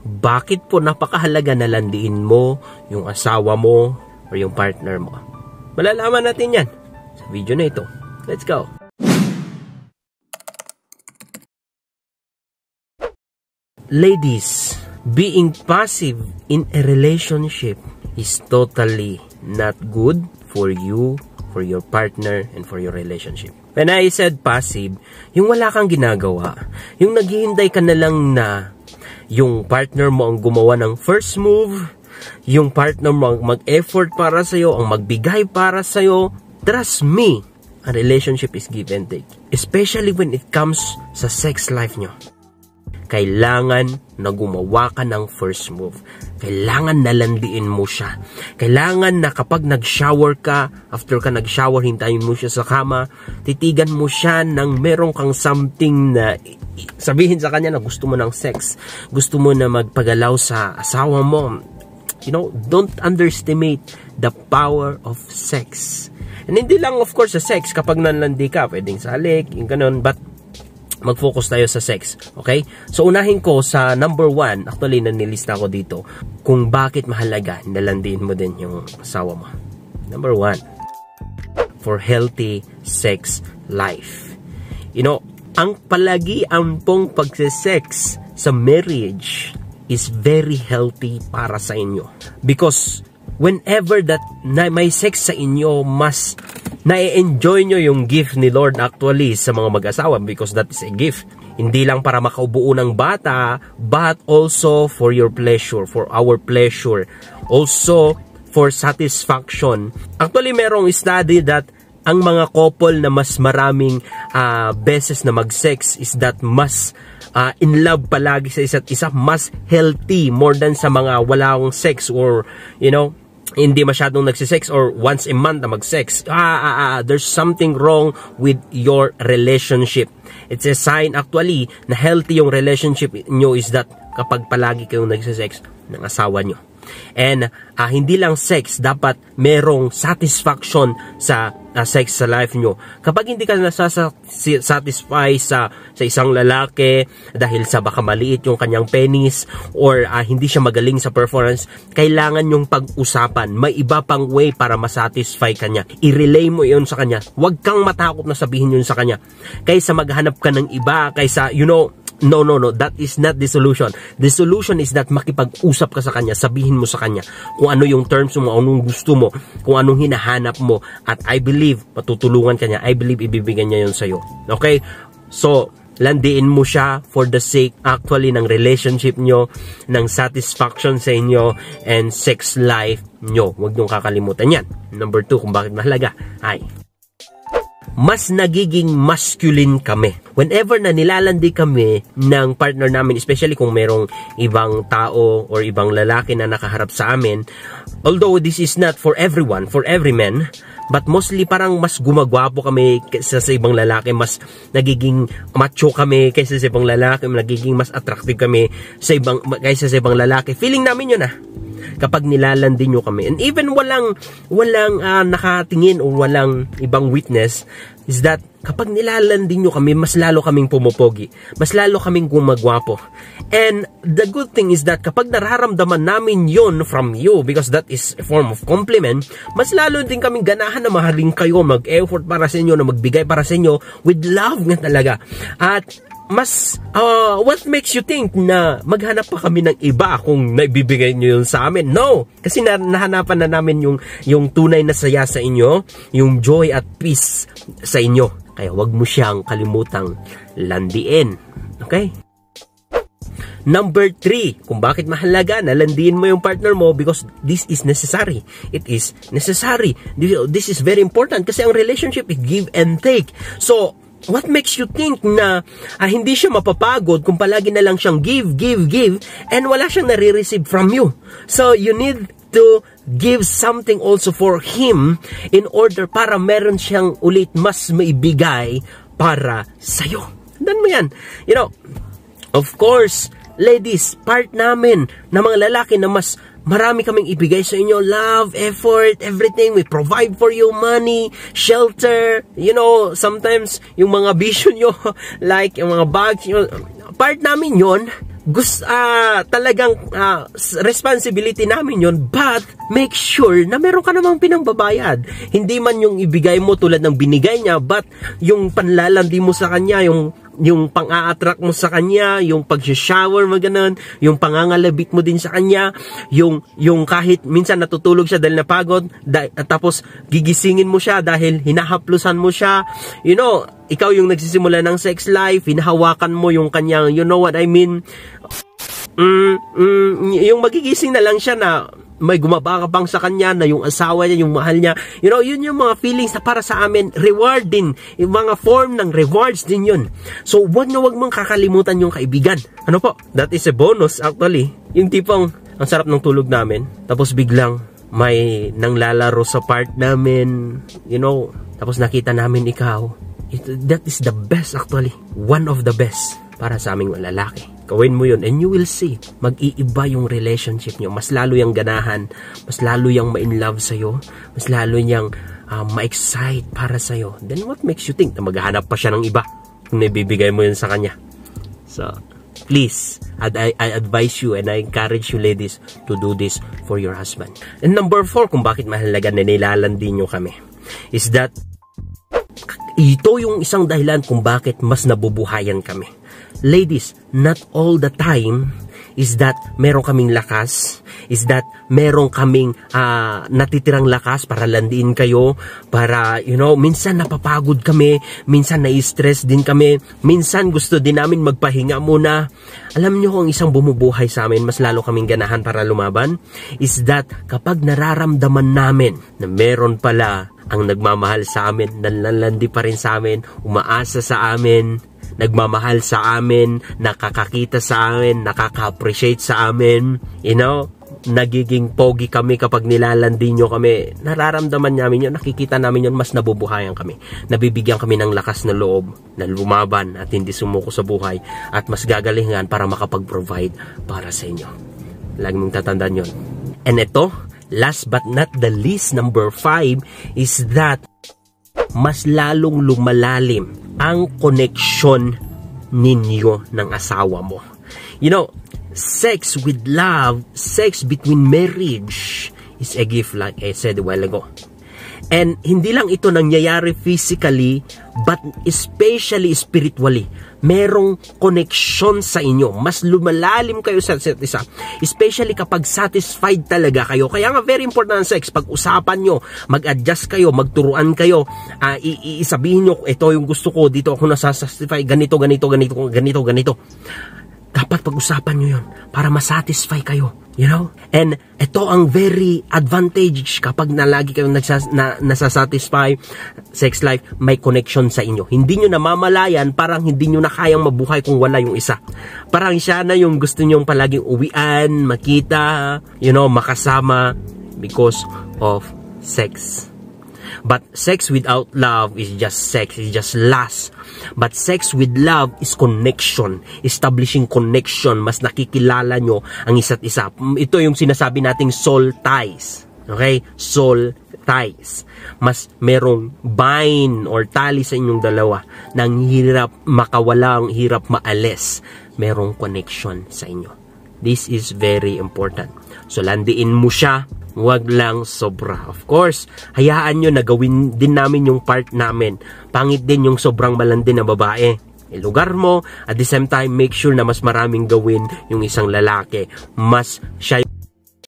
bakit po napakahalaga na landiin mo yung asawa mo or yung partner mo. Malalaman natin yan sa video na ito. Let's go! Ladies, being passive in a relationship is totally not good for you, for your partner, and for your relationship. When I said passive, yung wala kang ginagawa, yung naghihintay ka na lang na yung partner mo ang gumawa ng first move, yung partner mo ang mag-effort para sa'yo, ang magbigay para sa'yo. Trust me, a relationship is give and take. Especially when it comes sa sex life nyo. Kailangan na gumawa ka ng first move. Kailangan nalandiin mo siya. Kailangan na kapag nag-shower ka, after ka nag-shower, hintayin mo siya sa kama, titigan mo siya ng meron kang something na sabihin sa kanya na gusto mo ng sex. Gusto mo na magpagalaw sa asawa mo. You know, don't underestimate the power of sex. And hindi lang of course sa sex, kapag nanlandi ka, pwedeng sa halik, yung ganun, but mag-focus tayo sa sex, okay? So, unahin ko sa number 1, actually, nanilista ko dito, kung bakit mahalaga nalandiin mo din yung asawa mo. Number 1, for healthy sex life. You know, ang palagian pong pagsisex sa marriage is very healthy para sa inyo. Because, whenever that may sex sa inyo, mas na-enjoy nyo yung gift ni Lord actually sa mga mag-asawa, because that is a gift. Hindi lang para makaubuo ng bata, but also for your pleasure, for our pleasure. Also, for satisfaction. Actually, merong study that ang mga couple na mas maraming beses na mag-sex is that mas in love palagi sa isa't isa, mas healthy more than sa mga walang sex or, you know, hindi masyadong nagsisex or once a month na mag-sex. There's something wrong with your relationship. It's a sign actually na healthy yung relationship nyo is that kapag palagi kayong nagsisex ng asawa nyo. And hindi lang sex, dapat merong satisfaction sa sex sa life nyo. Kapag hindi ka satisfy sa isang lalaki dahil sa baka maliit yung kanyang penis or hindi siya magaling sa performance, kailangan yung pag-usapan. May iba pang way para masatisfy kanya. I-relay mo yun sa kanya. Huwag kang matakot na sabihin yun sa kanya. Kaysa maghanap ka ng iba, kaysa, you know, no, that is not the solution. The solution is that makipag-usap ka sa kanya, sabihin mo sa kanya kung ano yung terms mo, anong gusto mo, kung anong hinahanap mo, at I believe, matutulungan ka niya. I believe, ibibigyan niya yun sa'yo. Okay? So, landiin mo siya for the sake actually ng relationship nyo, ng satisfaction sa inyo, and sex life nyo. Huwag niyong kakalimutan yan. Number 2, kung bakit mahalaga, mas nagiging masculine kami. Whenever na nilalandi kami ng partner namin, especially kung merong ibang tao or ibang lalaki na nakaharap sa amin, although this is not for everyone, for every man, but mostly parang mas gumagwapo kami kaysa sa ibang lalaki, mas nagiging macho kami kaysa sa ibang lalaki, nagiging mas attractive kami kaysa sa ibang lalaki. Feeling namin yun kapag nilalandi nyo kami. And even walang nakatingin o walang ibang witness, is that kapag nilalandi nyo kami, mas lalo kaming pumupogi. Mas lalo kaming gumagwapo. And the good thing is that kapag nararamdaman namin yun from you, because that is a form of compliment, mas lalo din kaming ganahan na mahaling kayo, mag-effort para sa inyo, na magbigay para sa inyo, with love nga talaga. At mas, what makes you think na maghanap pa kami ng iba kung naibibigay nyo yun sa amin? No! Kasi nahanapan na namin yung tunay na saya sa inyo, yung joy at peace sa inyo. Kaya wag mo siyang kalimutang landiin. Okay? Number 3, kung bakit mahalaga na landiin mo yung partner mo, because this is necessary. It is necessary. This is very important kasi ang relationship is give and take. So, what makes you think na hindi siya mapapagod kung palagi na lang siyang give, and wala siyang nare-receive from you? So, you need to give something also for him in order para meron siyang ulit mas maibigay para sa'yo. Tandaan mo yan. You know, of course, ladies, part namin na mga lalaki na mas marami kaming ibigay sa inyo, love, effort, everything. We provide for you money, shelter, you know, sometimes yung mga vision nyo, like yung mga bags, part namin yon talagang responsibility namin yon, but make sure na meron ka namang pinangbabayad. Hindi man yung ibigay mo tulad ng binigay niya, but yung panlalandi mo sa kanya, yung pang-a-attract mo sa kanya, yung pag-shower mo ganun, yung pangangalabit mo din sa kanya, yung kahit minsan natutulog siya dahil napagod, tapos gigisingin mo siya dahil hinahaplusan mo siya, ikaw yung nagsisimula ng sex life, hinahawakan mo yung kanyang, you know what I mean, yung magigising na lang siya na may gumabakabang sa kanya, na yung asawa niya, yung mahal niya, yun yung mga feelings na para sa amin, reward din, yung mga form ng rewards din yun. So, wag mong kakalimutan yung kaibigan. Ano po? That is a bonus actually. Yung tipong, ang sarap ng tulog namin, tapos biglang may nanglalaro sa part namin, tapos nakita namin ikaw. That is the best actually. One of the best para sa aming lalaki. Gawin mo yun and you will see, mag-iiba yung relationship nyo. Mas lalo yung ganahan, mas lalo yung ma-in-love sa'yo, mas lalo yung ma-excite para sa'yo. Then what makes you think na maghahanap pa siya ng iba kung nabibigay mo yun sa kanya? So, please, I advise you and I encourage you ladies to do this for your husband. And number 4, kung bakit mahalaga na nilalandi nyo kami, is that ito yung isang dahilan kung bakit mas nabubuhayan kami. Ladies, not all the time is that meron kaming lakas, is that meron kaming natitirang lakas para landiin kayo, para, minsan napapagod kami, minsan nai-stress din kami, minsan gusto din namin magpahinga muna. Alam nyo kung isang bumubuhay sa amin, mas lalo kaming ganahan para lumaban, is that kapag nararamdaman namin na meron pala ang nagmamahal sa amin, nanlalandi pa rin sa amin, umaasa sa amin, nagmamahal sa amin, nakakakita sa amin, nakaka-appreciate sa amin, nagiging pogi kami kapag nilalandi nyo kami, nararamdaman namin yun, nakikita namin yun, mas nabubuhayan kami, nabibigyan kami ng lakas na loob na lumaban at hindi sumuko sa buhay, at mas gagalingan para makapag-provide para sa inyo. Lagi mong tatandaan yun. And ito, last but not the least, number 5 is that mas lalong lumalalim ang connection ninyo ng asawa mo. Sex with love, sex between marriage is a gift, like I said a while ago. And hindi lang ito nangyayari physically, but especially spiritually. Merong connection sa inyo. Mas lumalalim kayo sa isa't isa. Especially kapag satisfied talaga kayo. Kaya nga very important ang sex. Pag-usapan nyo, mag-adjust kayo, magturuan kayo, isabihin nyo, ito yung gusto ko, dito ako nasasatisfy, ganito. Dapat pag-usapan nyo yun para masatisfy kayo. And ito ang very advantage kapag lagi kayong nasasatisfy sex life, may connection sa inyo. Hindi nyo namamalayan, parang hindi nyo na kayang mabuhay kung wala yung isa. Parang siya na yung gusto nyong palaging uwian, makita, makasama because of sex. But sex without love is just sex, is just lust. But sex with love is connection, establishing connection. Mas nakikilala nyo ang isa't isa. Ito yung sinasabi nating soul ties. Okay? Soul ties. Mas merong bind or tali sa inyong dalawa nang hirap makawalang, hirap maalis. Merong connection sa inyo. This is very important. So, landiin mo siya. Huwag lang sobra. Of course, hayaan nyo na gawin din namin yung part namin. Pangit din yung sobrang malandi na babae. Ilugar mo, at the same time, make sure na mas maraming gawin yung isang lalaki. Mas siya